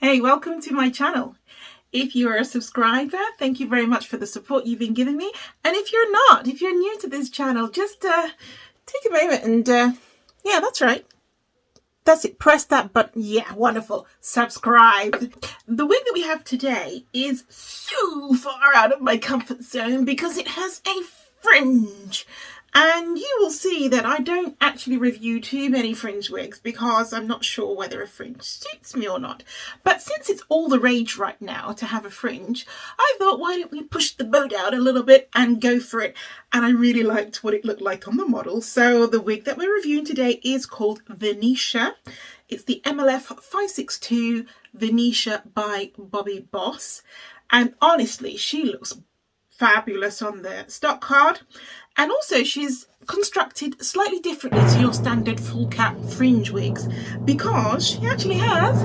Hey, welcome to my channel. If you're a subscriber, thank you very much for the support you've been giving me. And if you're not, if you're new to this channel, just take a moment and yeah, that's right. That's it. Press that button. Yeah, wonderful. Subscribe. The wig that we have today is so far out of my comfort zone because it has a fringe. And you will see that I don't actually review too many fringe wigs because I'm not sure whether a fringe suits me or not. But since it's all the rage right now to have a fringe, I thought, why don't we push the boat out a little bit and go for it? And I really liked what it looked like on the model. So the wig that we're reviewing today is called Vinetia. It's the MLF 562 Vinetia by Bobbi Boss. And honestly, she looks fabulous on the stock card. And also she's constructed slightly differently to your standard full cap fringe wigs because she actually has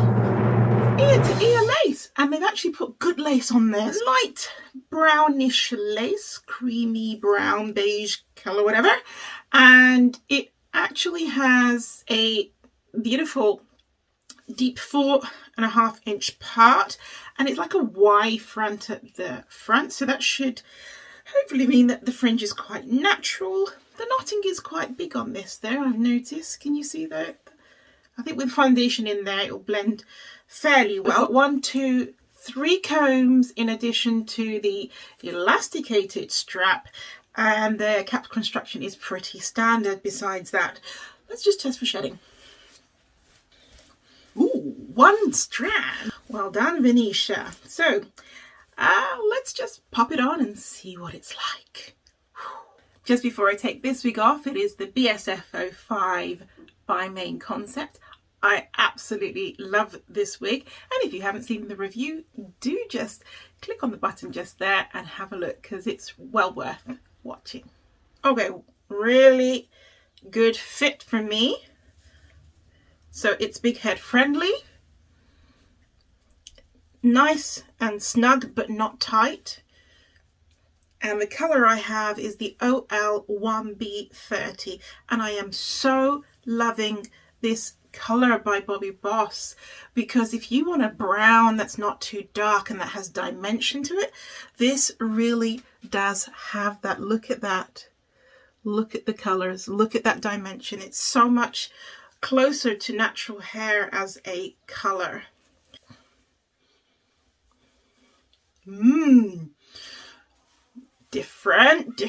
ear to ear lace, and they've actually put good lace on there. Light brownish lace, creamy brown, beige color, whatever. And it actually has a beautiful deep 4.5 inch part, and it's like a Y front at the front, so that should hopefully mean that the fringe is quite natural. The knotting is quite big on this though, I've noticed. Can you see that? I think with foundation in there it'll blend fairly well. 1, 2, 3 combs in addition to the elasticated strap, and the cap construction is pretty standard. Besides that, let's just test for shedding. Ooh, 1 strand. Well done, Vinetia. So let's just pop it on and see what it's like. Just before I take this wig off, it is the BSF 05 by Main Concept. I absolutely love this wig, and if you haven't seen the review, do just click on the button just there and have a look because it's well worth watching. Okay, really good fit for me. So it's big head friendly. Nice and snug but not tight, and the color I have is the OL1B30, and I am so loving this color by Bobbi Boss because if you want a brown that's not too dark and that has dimension to it, this really does have that. Look at that, look at the colors, look at that dimension. It's so much closer to natural hair as a color. Different.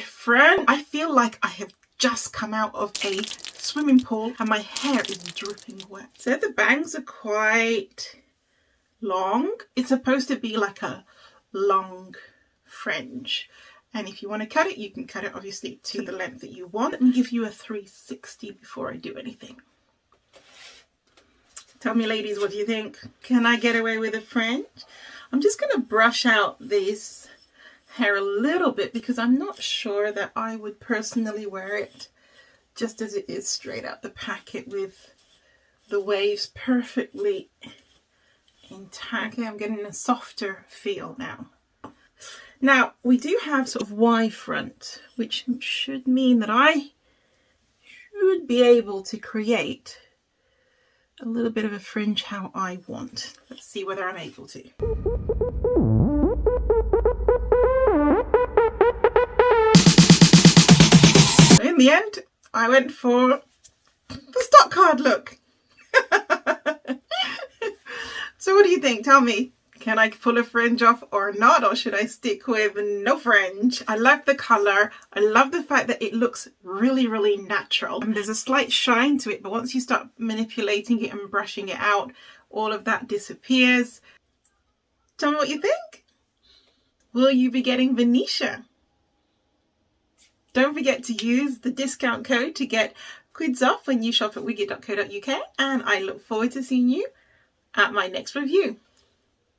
I feel like I have just come out of a swimming pool and my hair is dripping wet. So the bangs are quite long. It's supposed to be like a long fringe. And if you want to cut it, you can cut it obviously to the length that you want, and give you a 360 before I do anything. Tell me, ladies, what do you think? Can I get away with a fringe? I'm just going to brush out this hair a little bit because I'm not sure that I would personally wear it just as it is straight out the packet with the waves perfectly intact. Okay, I'm getting a softer feel now. Now, we do have sort of Y front, which should mean that I should be able to create a little bit of a fringe how I want. Let's see whether I'm able to. In the end, I went for the stock card look. So what do you think? Tell me. Can I pull a fringe off or not? Or should I stick with no fringe? I love the colour. I love the fact that it looks really, really natural. And there's a slight shine to it, but once you start manipulating it and brushing it out, all of that disappears. Tell me what you think. Will you be getting Vinetia? Don't forget to use the discount code to get quids off when you shop at wicked.co.uk, and I look forward to seeing you at my next review.